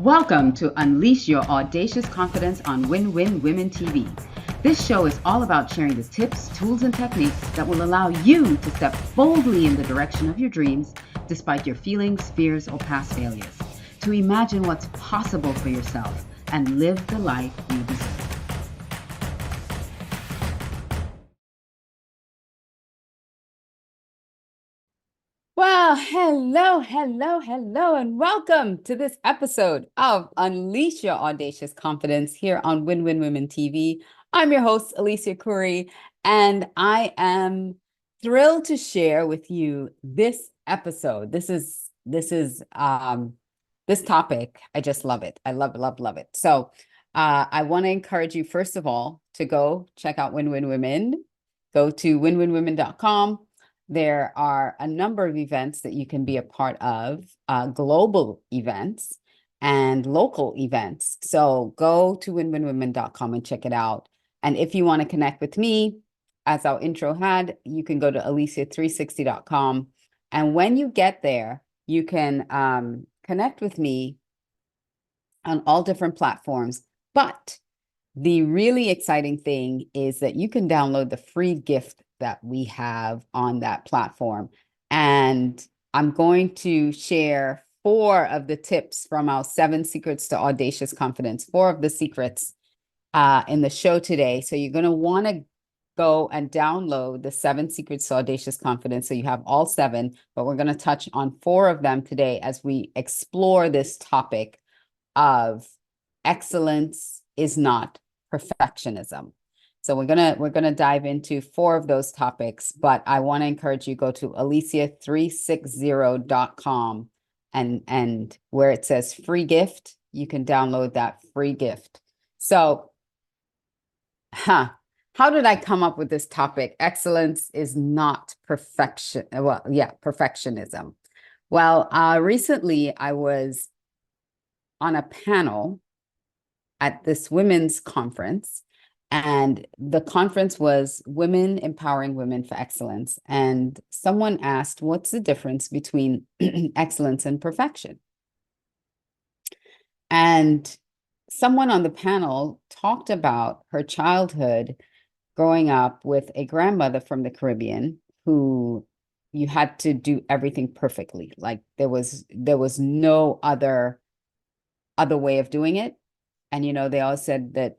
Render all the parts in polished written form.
Welcome to Unleash Your Audacious Confidence on Win-Win Women TV. This show is all about sharing the tips, tools, and techniques that will allow you to step boldly in the direction of your dreams despite your feelings, fears, or past failures, to imagine what's possible for yourself and live the life you deserve. Well, hello, and welcome to this episode of Unleash Your Audacious Confidence here on Win-Win Women TV. I'm your host, Alicia Couri, and I am thrilled to share with you this episode. This topic. I just love it. I love it. So I want to encourage you, first of all, to go check out Win-Win Women. Go to winwinwomen.com. There are a number of events that you can be a part of, global events and local events. So go to winwinwomen.com and check it out. And if you want to connect with me, as our intro had, you can go to alicia360.com. And when you get there, you can connect with me on all different platforms. But the really exciting thing is that you can download the free gift that we have on that platform. And I'm going to share 4 of the tips from our 7 secrets to audacious confidence, 4 of the secrets in the show today. So you're going to want to go and download the 7 secrets to audacious confidence. So you have all 7, but we're going to touch on 4 of them today as we explore this topic of excellence is not perfectionism. So we're gonna dive into 4 of those topics, but I want to encourage you go to alicia360.com and where it says free gift, you can download that free gift. So, how did I come up with this topic? Excellence is not perfection. Well, yeah, perfectionism. Well, recently I was on a panel at this women's conference. And the conference was Women Empowering Women for Excellence. And someone asked, what's the difference between excellence and perfection? And someone on the panel talked about her childhood growing up with a grandmother from the Caribbean who you had to do everything perfectly. Like there was no other way of doing it. And, they all said that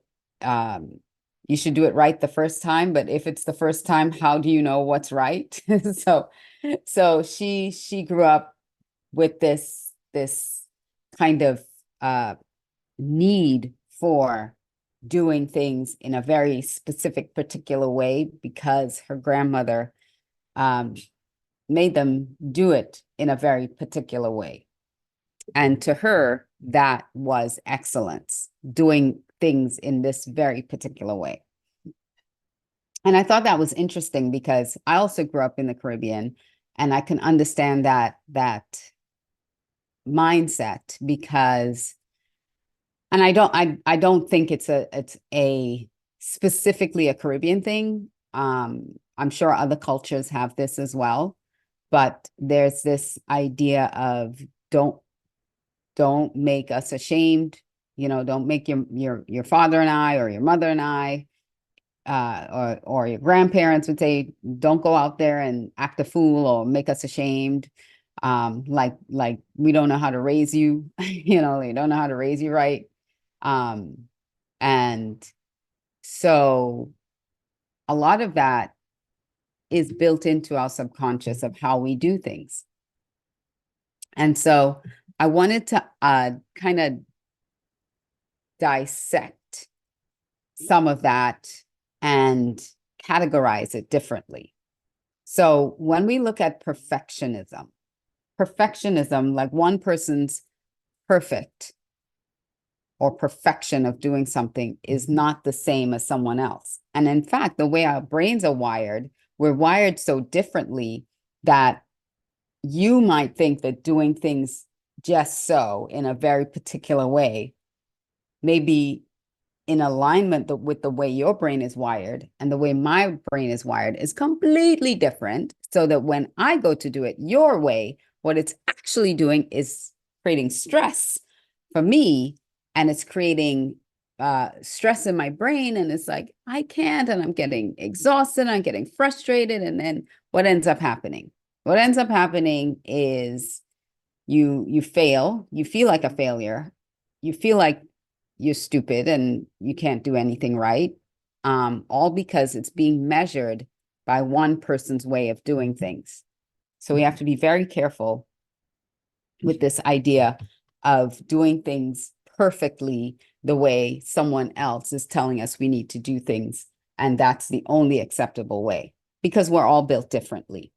you should do it right the first time, but if it's the first time, how do you know what's right? So she grew up with this kind of need for doing things in a very specific, particular way because her grandmother made them do it in a very particular way. And to her, that was excellence, doing things in this very particular way. And I thought that was interesting because I also grew up in the Caribbean and I can understand that mindset because, and I don't think it's a specifically a Caribbean thing. I'm sure other cultures have this as well, but there's this idea of don't make us ashamed. Don't make your father and I or your mother and I or your grandparents would say, don't go out there and act a fool or make us ashamed. Like we don't know how to raise you, they don't know how to raise you right. And so a lot of that is built into our subconscious of how we do things. And so I wanted to kind of dissect some of that and categorize it differently. So when we look at perfectionism, like one person's perfect or perfection of doing something is not the same as someone else. And in fact, the way our brains are wired, we're wired so differently that you might think that doing things just so in a very particular way may be in alignment with the way your brain is wired, and the way my brain is wired is completely different. So that when I go to do it your way, what it's actually doing is creating stress for me, and it's creating stress in my brain, and it's like, I can't, and I'm getting exhausted, I'm getting frustrated, and then what ends up happening? What ends up happening is you fail, you feel like a failure, you feel like you're stupid and you can't do anything right, all because it's being measured by one person's way of doing things. So we have to be very careful with this idea of doing things perfectly the way someone else is telling us we need to do things. And that's the only acceptable way, because we're all built differently.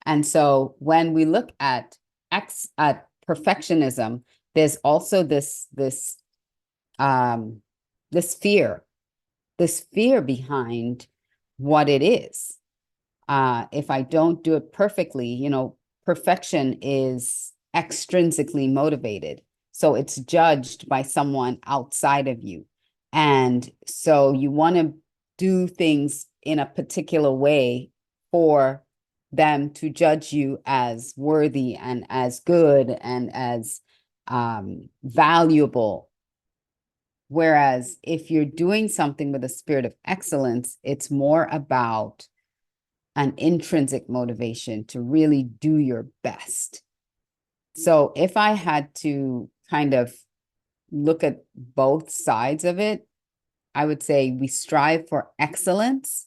And so when we look at perfectionism, there's also um, this fear, this fear behind what it is. If I don't do it perfectly, perfection is extrinsically motivated. So it's judged by someone outside of you. And so you want to do things in a particular way for them to judge you as worthy and as good and as valuable. Whereas if you're doing something with a spirit of excellence, it's more about an intrinsic motivation to really do your best. So if I had to kind of look at both sides of it, I would say we strive for excellence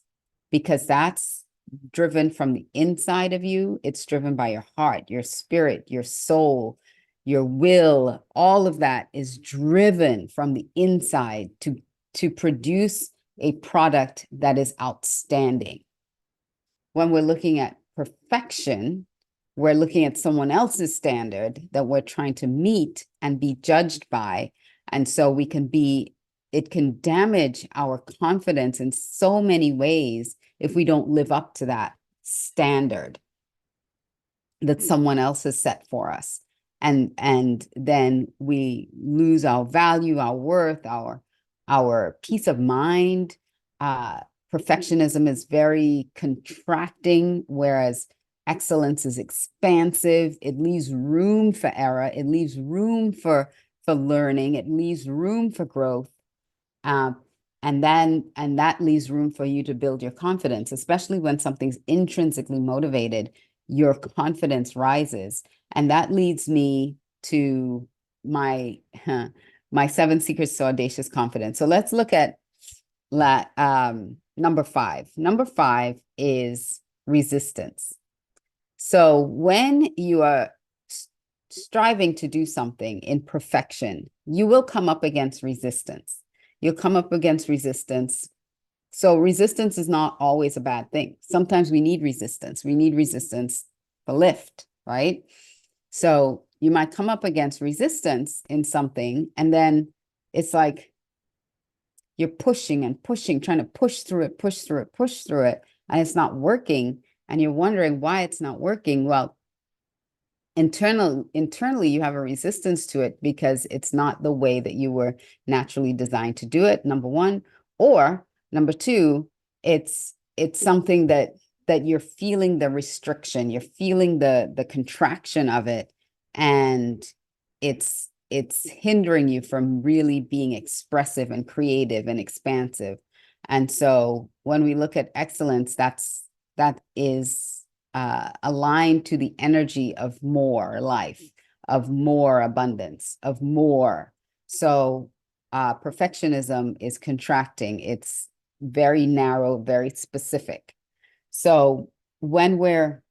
because that's driven from the inside of you. It's driven by your heart, your spirit, your soul, your will. All of that is driven from the inside to produce a product that is outstanding. When we're looking at perfection, we're looking at someone else's standard that we're trying to meet and be judged by. And so it can damage our confidence in so many ways if we don't live up to that standard that someone else has set for us. And then we lose our value, our worth, our peace of mind. Perfectionism is very contracting, whereas excellence is expansive. It leaves room for error. It leaves room for learning. It leaves room for growth. And that leaves room for you to build your confidence, especially when something's intrinsically motivated, your confidence rises. And that leads me to my 7 secrets to audacious confidence. So let's look at number 5. Number 5 is resistance. So when you are striving to do something in perfection, you will come up against resistance. You'll come up against resistance. So resistance is not always a bad thing. Sometimes we need resistance. We need resistance for lift, right? So you might come up against resistance in something, and then it's like you're pushing and pushing, trying to push through it, and it's not working. And you're wondering why it's not working. Well, internally you have a resistance to it because it's not the way that you were naturally designed to do it, number one. Or number two, it's something that you're feeling the restriction, you're feeling the contraction of it, and it's hindering you from really being expressive and creative and expansive. And so when we look at excellence, that is aligned to the energy of more life, of more abundance, of more. So perfectionism is contracting. It's very narrow, very specific. So when we're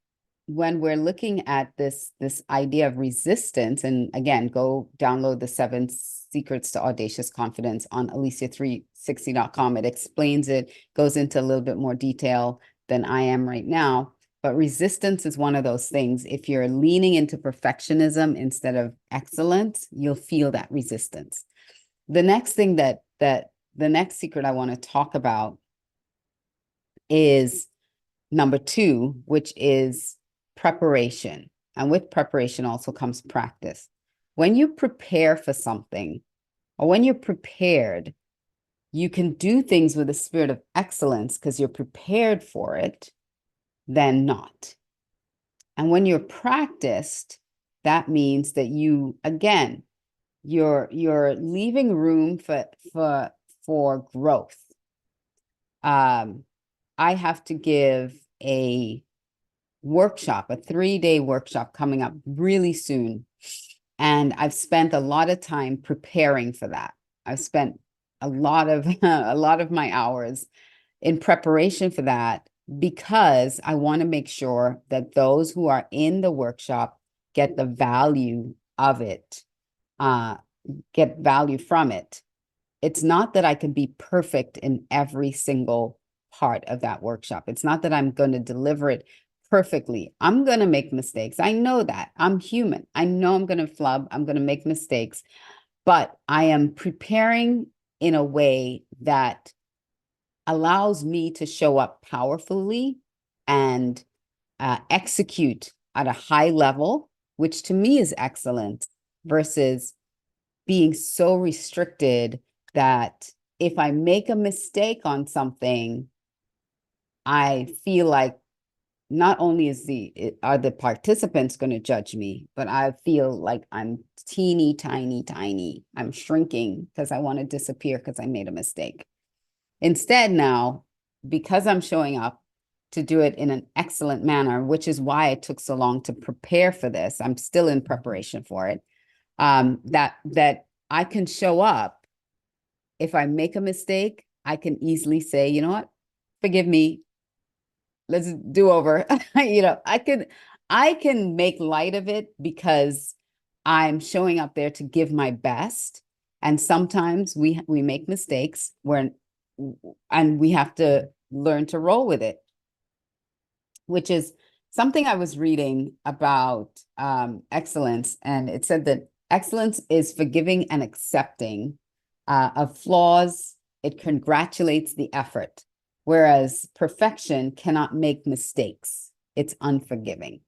looking at this idea of resistance, and again, go download the 7 secrets to audacious confidence on Alicia360.com. It explains it, goes into a little bit more detail than I am right now. But resistance is one of those things. If you're leaning into perfectionism instead of excellence, you'll feel that resistance. The next thing the next secret I want to talk about is number 2, which is preparation. And with preparation also comes practice. When you prepare for something, or when you're prepared, you can do things with a spirit of excellence because you're prepared for it, than not. And when you're practiced, that means that you, again, you're leaving room for growth. I have to give a workshop, a 3-day workshop coming up really soon. And I've spent a lot of time preparing for that. I've spent a lot of a lot of my hours in preparation for that because I want to make sure that those who are in the workshop get the value of it, get value from it. It's not that I can be perfect in every single part of that workshop. It's not that I'm going to deliver it perfectly. I'm going to make mistakes. I know that. I'm human. I know I'm going to flub. I'm going to make mistakes, but I am preparing in a way that allows me to show up powerfully and execute at a high level, which to me is excellent, versus being so restricted that if I make a mistake on something, I feel like not only are the participants going to judge me, but I feel like I'm teeny tiny, tiny. I'm shrinking because I want to disappear because I made a mistake. Instead, now, because I'm showing up to do it in an excellent manner, which is why it took so long to prepare for this, I'm still in preparation for it. That I can show up. If I make a mistake, I can easily say, you know what, forgive me. Let's do over. I can make light of it because I'm showing up there to give my best. And sometimes we make mistakes and we have to learn to roll with it, which is something I was reading about excellence. And it said that excellence is forgiving and accepting of flaws. It congratulates the effort, whereas perfection cannot make mistakes. It's unforgiving.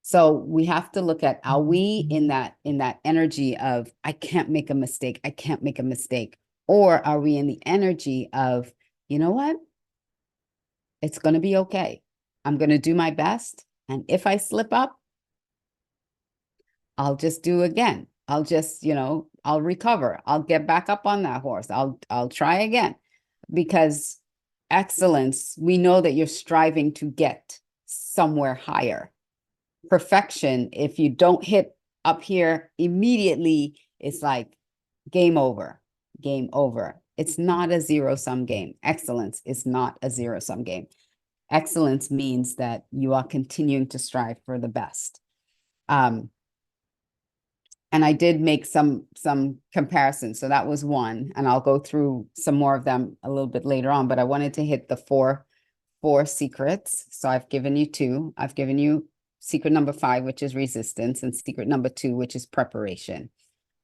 So we have to look at, are we in that energy of I can't make a mistake, I can't make a mistake, or are we in the energy of, you know what? It's going to be okay. I'm going to do my best, and if I slip up, I'll just do again. I'll just, I'll recover. I'll get back up on that horse. I'll try again, because excellence, we know that you're striving to get somewhere higher. Perfection, if you don't hit up here immediately, it's like game over, game over. It's not a zero-sum game. Excellence is not a zero-sum game. Excellence means that you are continuing to strive for the best. And I did make some comparisons. So that was one, and I'll go through some more of them a little bit later on, but I wanted to hit the four secrets. So I've given you two. I've given you secret number 5, which is resistance, and secret number 2, which is preparation.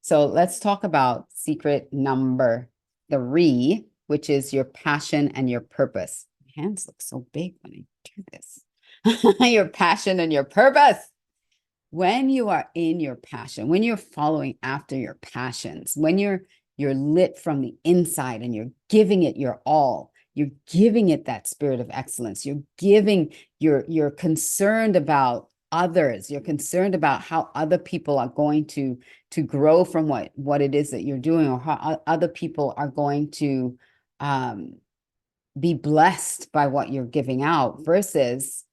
So let's talk about secret number 3, which is your passion and your purpose. My hands look so big when I do this. Your passion and your purpose. When you are in your passion, when you're following after your passions, when you're lit from the inside and you're giving it your all, you're giving it that spirit of excellence, you're concerned about others, you're concerned about how other people are going to grow from what it is that you're doing, or how other people are going to be blessed by what you're giving out, versus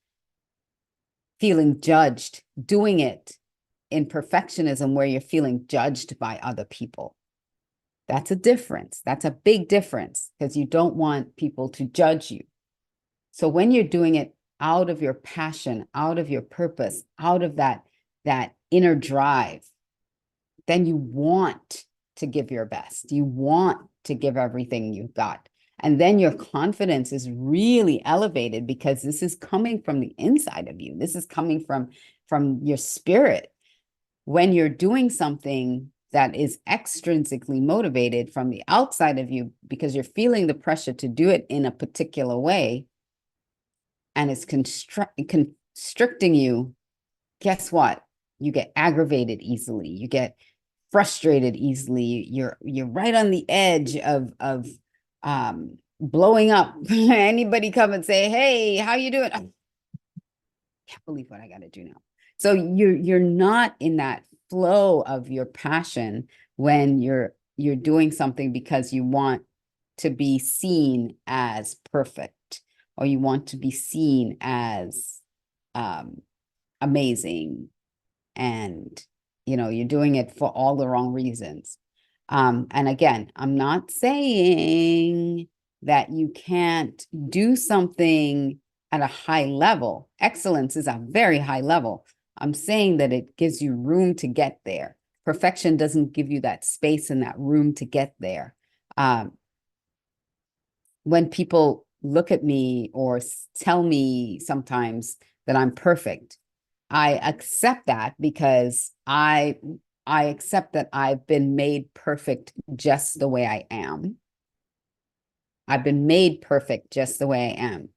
feeling judged, doing it in perfectionism where you're feeling judged by other people. That's a difference. That's a big difference, because you don't want people to judge you. So when you're doing it out of your passion, out of your purpose, out of that inner drive, then you want to give your best. You want to give everything you've got. And then your confidence is really elevated, because this is coming from the inside of you. This is coming from your spirit. When you're doing something that is extrinsically motivated from the outside of you, because you're feeling the pressure to do it in a particular way, and it's constricting you, guess what? You get aggravated easily. You get frustrated easily. You're right on the edge of blowing up. Anybody come and say, "Hey, how you doing?" Oh, can't believe what I got to do now. So you're not in that flow of your passion, when you're doing something because you want to be seen as perfect, or you want to be seen as amazing, and you're doing it for all the wrong reasons. And again, I'm not saying that you can't do something at a high level. Excellence is a very high level. I'm saying that it gives you room to get there. Perfection doesn't give you that space and that room to get there. When people look at me or tell me sometimes that I'm perfect, I accept that because I accept that I've been made perfect just the way I am. I've been made perfect just the way I am.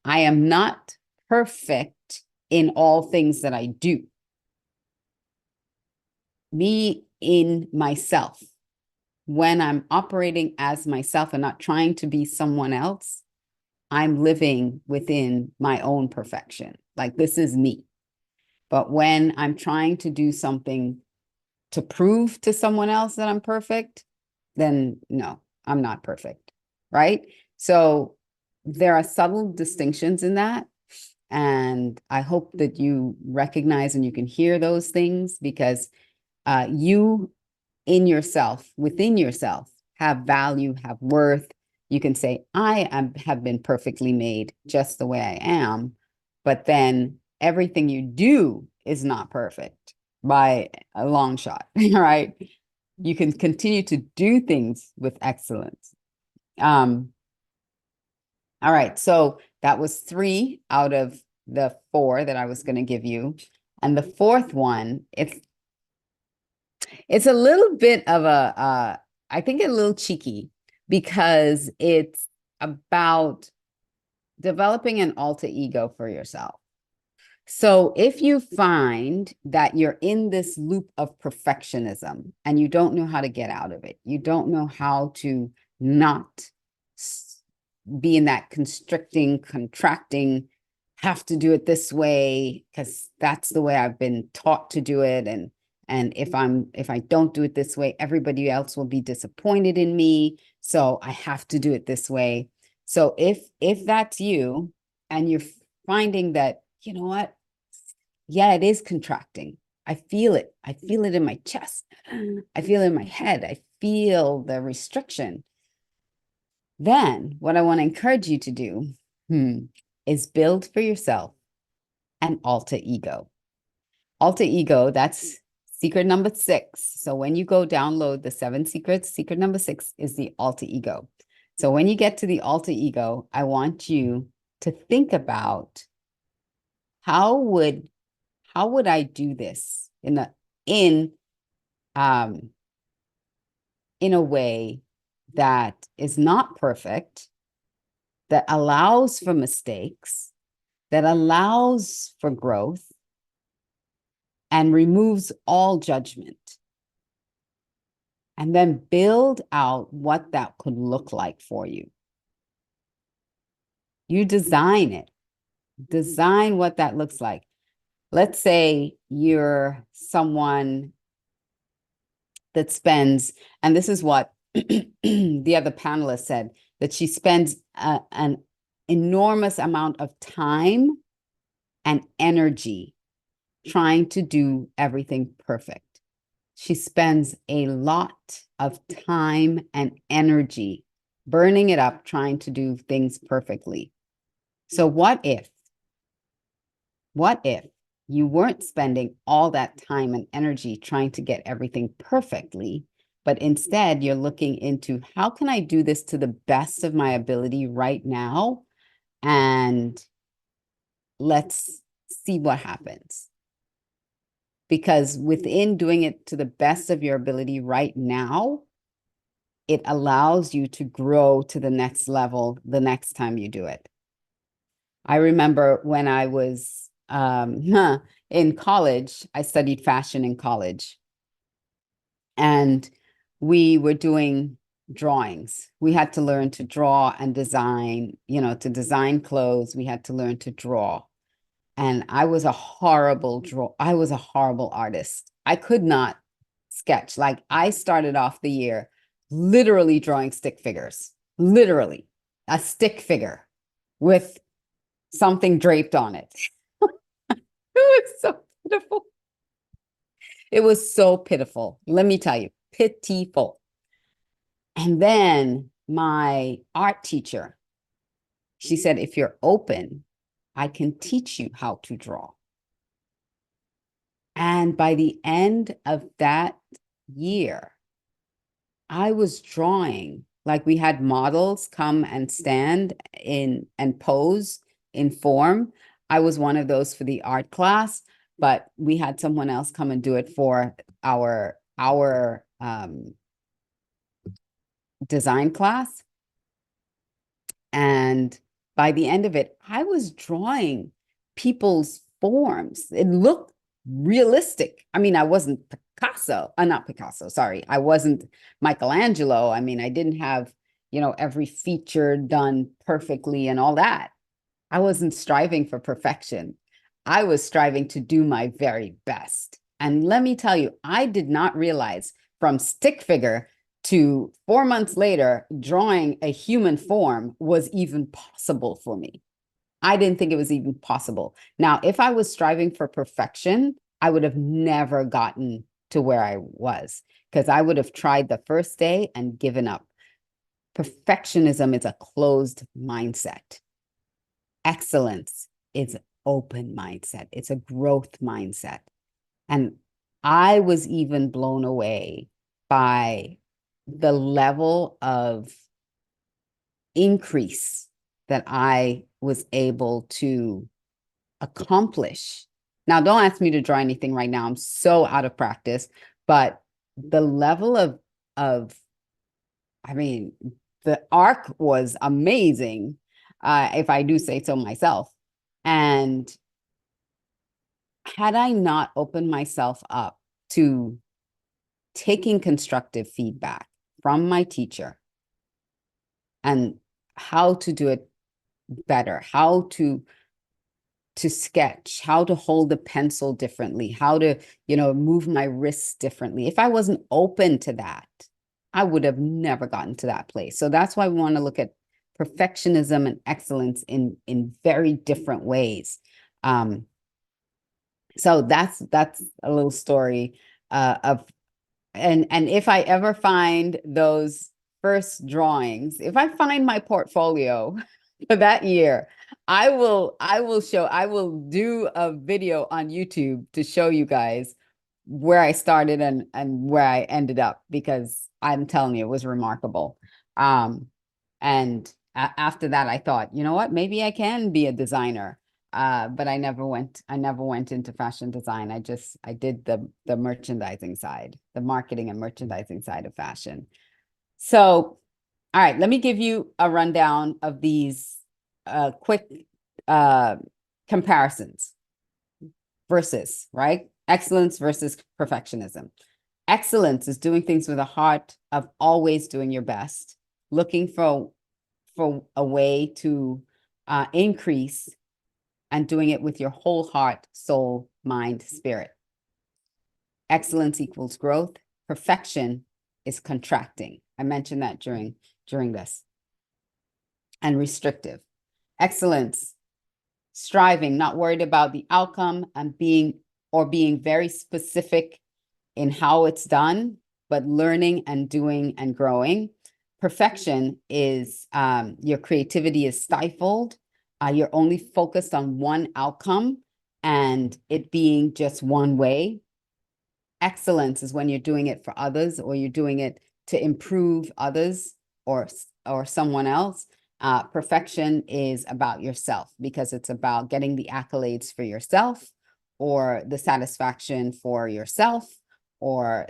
I am not perfect in all things that I do. Me in myself, when I'm operating as myself and not trying to be someone else, I'm living within my own perfection. Like, this is me. But when I'm trying to do something to prove to someone else that I'm perfect, then no, I'm not perfect, right? So there are subtle distinctions in that. And I hope that you recognize and you can hear those things, because you in yourself, within yourself, have value, have worth. You can say, have been perfectly made just the way I am. But then everything you do is not perfect by a long shot, right? You can continue to do things with excellence. All right. So that was 3 out of the 4 that I was going to give you. And the fourth one, it's a little bit of I think a little cheeky, because it's about developing an alter ego for yourself. So if you find that you're in this loop of perfectionism and you don't know how to get out of it, you don't know how to not be in that constricting, contracting, have to do it this way because that's the way I've been taught to do it, and if I don't do it this way, everybody else will be disappointed in me, so I have to do it this way. So if that's you, and you're finding that, you know what, yeah, it is contracting, I feel it in my chest, I feel it in my head, I feel the restriction, then what I want to encourage you to do is build for yourself an alter ego. Alter ego, that's secret number 6. So when you go download the 7 secrets, secret number 6 is the alter ego. So when you get to the alter ego, I want you to think about how would I do this in a way that is not perfect, that allows for mistakes, that allows for growth, and removes all judgment. And then build out what that could look like for you. You design it. Design what that looks like. Let's say you're someone that spends, and this is what the other panelist said, that she spends an enormous amount of time and energy trying to do everything perfect. She spends a lot of time and energy burning it up trying to do things perfectly. So what if you weren't spending all that time and energy trying to get everything perfectly, but instead you're looking into, how can I do this to the best of my ability right now? And let's see what happens. Because within doing it to the best of your ability right now, it allows you to grow to the next level the next time you do it. I remember when I was in college, I studied fashion in college, and we were doing drawings. We had to learn to draw and design, to design clothes. We had to learn to draw. And I was a horrible artist. I could not sketch. Like I started off the year literally drawing stick figures, literally a stick figure with something draped on it. It was so pitiful. It was so pitiful. Let me tell you, pitiful. And then my art teacher, she said, if you're open, I can teach you how to draw. And by the end of that year, I was drawing like we had models come and stand in and pose in form. I was one of those for the art class, but we had someone else come and do it for our design class. And by the end of it, I was drawing people's forms. It looked realistic. I mean, I wasn't Picasso, not Picasso, sorry. I wasn't Michelangelo. I mean, I didn't have, every feature done perfectly and all that. I wasn't striving for perfection. I was striving to do my very best. And let me tell you, I did not realize from stick figure to 4 months later, drawing a human form was even possible for me. I didn't think it was even possible. Now, if I was striving for perfection, I would have never gotten to where I was because I would have tried the first day and given up. Perfectionism is a closed mindset. Excellence is open mindset. It's a growth mindset. And I was even blown away by the level of increase that I was able to accomplish. Now, don't ask me to draw anything right now. I'm so out of practice, but the level of I mean, the arc was amazing, if I do say so myself. And had I not opened myself up to taking constructive feedback from my teacher and how to do it better, how to sketch, how to hold the pencil differently, how to, move my wrists differently. If I wasn't open to that, I would have never gotten to that place. So that's why we want to look at perfectionism and excellence in very different ways. So that's a little story of and if I ever find those first drawings, if I find my portfolio for that year, I will do a video on YouTube to show you guys where I started and where I ended up, because I'm telling you, it was remarkable. And after that, I thought, you know what, maybe I can be a designer. But I never went into fashion design. I did the merchandising side, the marketing and merchandising side of fashion. So, all right, let me give you a rundown of these quick comparisons versus, right? Excellence versus perfectionism. Excellence is doing things with a heart of always doing your best, looking for a way to increase, and doing it with your whole heart, soul, mind, spirit. Excellence equals growth. Perfection is contracting. I mentioned that during this. And restrictive. Excellence, striving, not worried about the outcome, and being very specific in how it's done, but learning and doing and growing. Perfection is your creativity is stifled. You're only focused on one outcome and it being just one way. Excellence is when you're doing it for others, or you're doing it to improve others or someone else. Perfection is about yourself, because it's about getting the accolades for yourself, or the satisfaction for yourself, or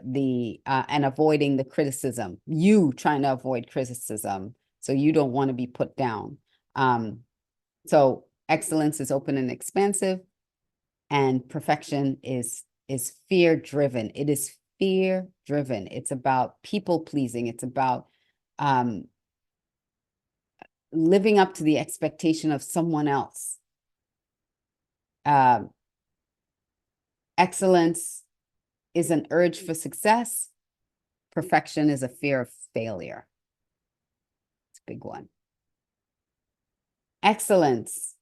and avoiding the criticism. You trying to avoid criticism, so you don't want to be put down. So excellence is open and expansive, and perfection is fear driven. It is fear driven. It's about people pleasing. It's about living up to the expectation of someone else. Excellence is an urge for success. Perfection is a fear of failure. It's a big one. Excellence.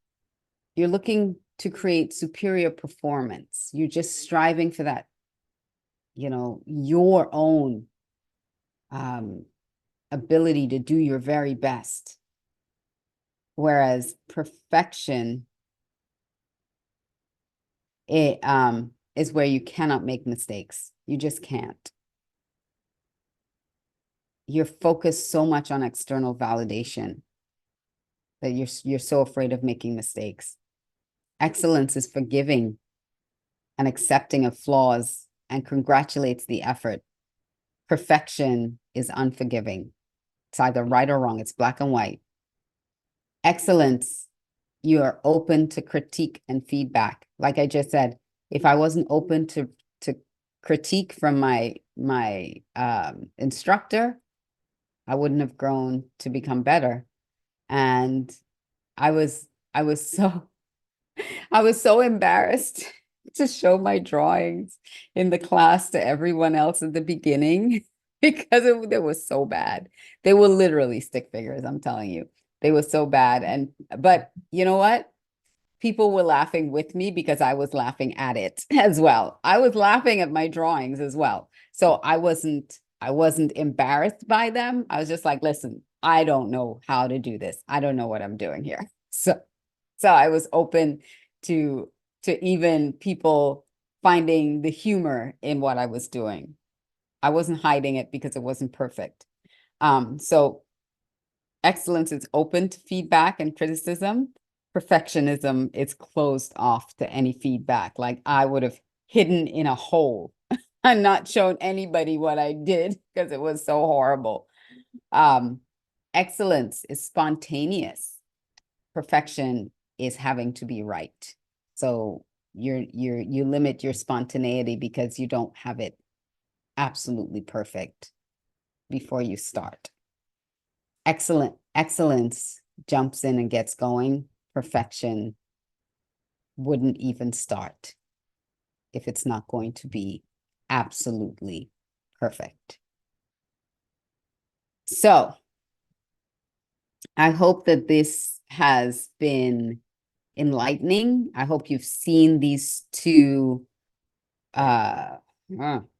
You're looking to create superior performance. You're just striving for that, your own ability to do your very best. Whereas perfection is where you cannot make mistakes. You just can't. You're focused so much on external validation that you're so afraid of making mistakes. Excellence is forgiving and accepting of flaws and congratulates the effort. Perfection is unforgiving. It's either right or wrong. It's black and white. Excellence, you are open to critique and feedback. Like I just said, if I wasn't open to critique from my instructor, I wouldn't have grown to become better. And I was so embarrassed to show my drawings in the class to everyone else at the beginning because they were so bad. They were literally stick figures, I'm telling you. They were so bad. But you know what? People were laughing with me because I was laughing at it as well. I was laughing at my drawings as well. So I wasn't embarrassed by them. I was just like, listen, I don't know how to do this. I don't know what I'm doing here. So I was open to even people finding the humor in what I was doing. I wasn't hiding it because it wasn't perfect. So excellence is open to feedback and criticism. Perfectionism is closed off to any feedback. Like I would have hidden in a hole and not shown anybody what I did because it was so horrible. Excellence is spontaneous. Perfection is having to be right. So you limit your spontaneity because you don't have it absolutely perfect before you start. Excellence jumps in and gets going. Perfection wouldn't even start if it's not going to be absolutely perfect. So I hope that this has been enlightening. I hope you've seen these two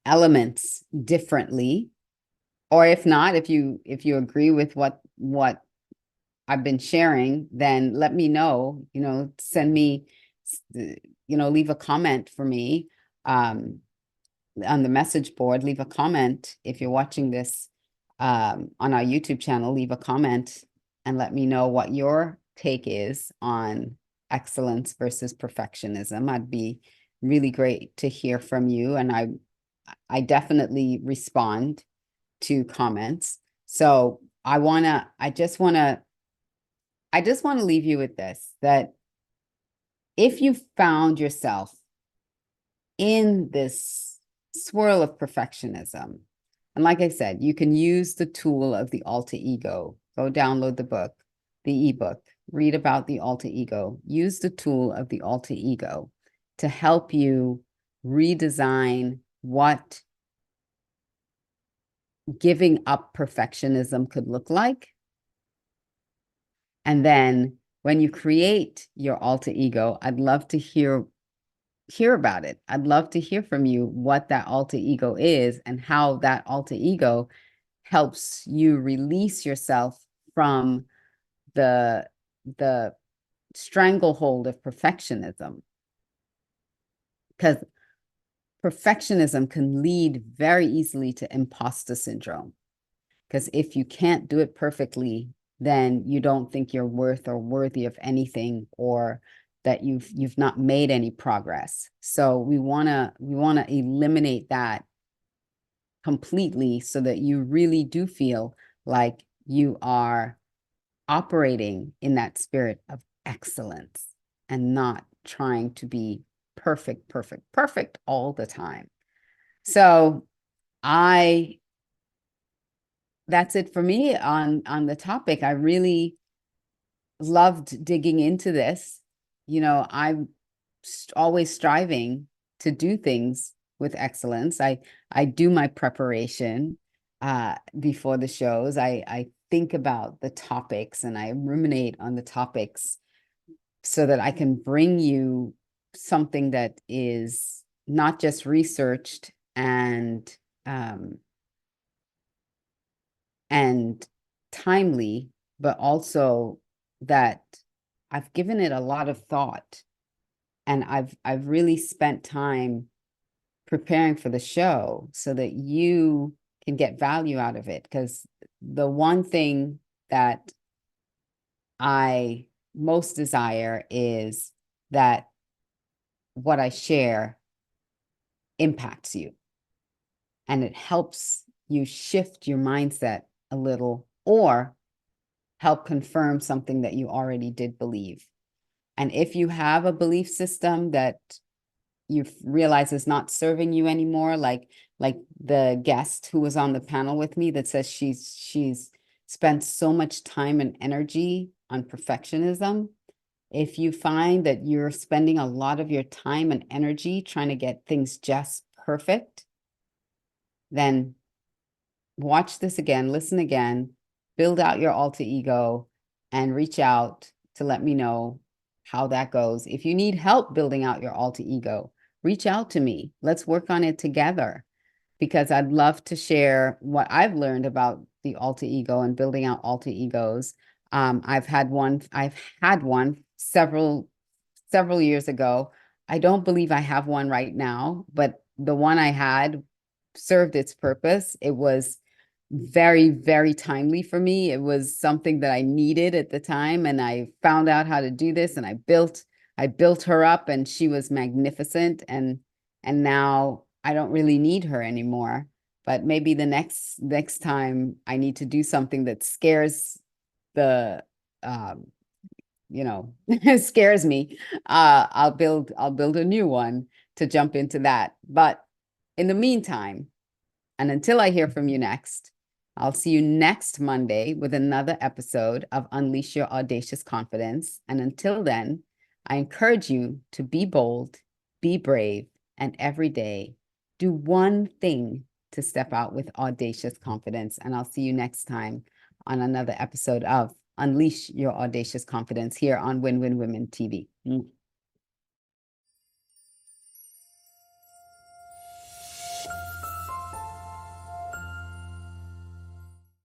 elements differently. Or if not, if you agree with what I've been sharing, then let me know, send me, leave a comment for me on the message board. Leave a comment if you're watching this on our YouTube channel. Leave a comment and let me know what your take is on excellence versus perfectionism. I'd be really great to hear from you, and I definitely respond to comments. So I just want to leave you with this, that if you found yourself in this swirl of perfectionism, and like I said, you can use the tool of the alter ego. Go download the book, the ebook, read about the alter ego. Use the tool of the alter ego to help you redesign what giving up perfectionism could look like. And then when you create your alter ego, I'd love to hear about it. I'd love to hear from you what that alter ego is and how that alter ego helps you release yourself from the stranglehold of perfectionism. Because perfectionism can lead very easily to imposter syndrome. Because if you can't do it perfectly, then you don't think you're worth or worthy of anything, or that you've not made any progress. So we want to eliminate that completely so that you really do feel like you are operating in that spirit of excellence and not trying to be perfect all the time. So that's it for me on the topic. I really loved digging into this. I'm always striving to do things with excellence. I do my preparation before the shows. I think about the topics and I ruminate on the topics so that I can bring you something that is not just researched and timely, but also that I've given it a lot of thought, and I've really spent time preparing for the show so that you can get value out of it. Because the one thing that I most desire is that what I share impacts you and it helps you shift your mindset a little or help confirm something that you already did believe. And if you have a belief system that you realize is not serving you anymore, like the guest who was on the panel with me that says she's spent so much time and energy on perfectionism. If you find that you're spending a lot of your time and energy trying to get things just perfect, then watch this again, listen again, build out your alter ego, and reach out to let me know how that goes. If you need help building out your alter ego, reach out to me. Let's work on it together, because I'd love to share what I've learned about the alter ego and building out alter egos. I've had one several years ago. I don't believe I have one right now, but the one I had served its purpose. It was very, very timely for me. It was something that I needed at the time, and I found out how to do this, and I built her up, and she was magnificent. And now I don't really need her anymore. But maybe the next time I need to do something that scares the scares me, I'll build a new one to jump into that. But in the meantime, and until I hear from you next, I'll see you next Monday with another episode of Unleash Your Audacious Confidence. And until then, I encourage you to be bold, be brave, and every day do one thing to step out with audacious confidence. And I'll see you next time on another episode of Unleash Your Audacious Confidence here on Win Win Women TV.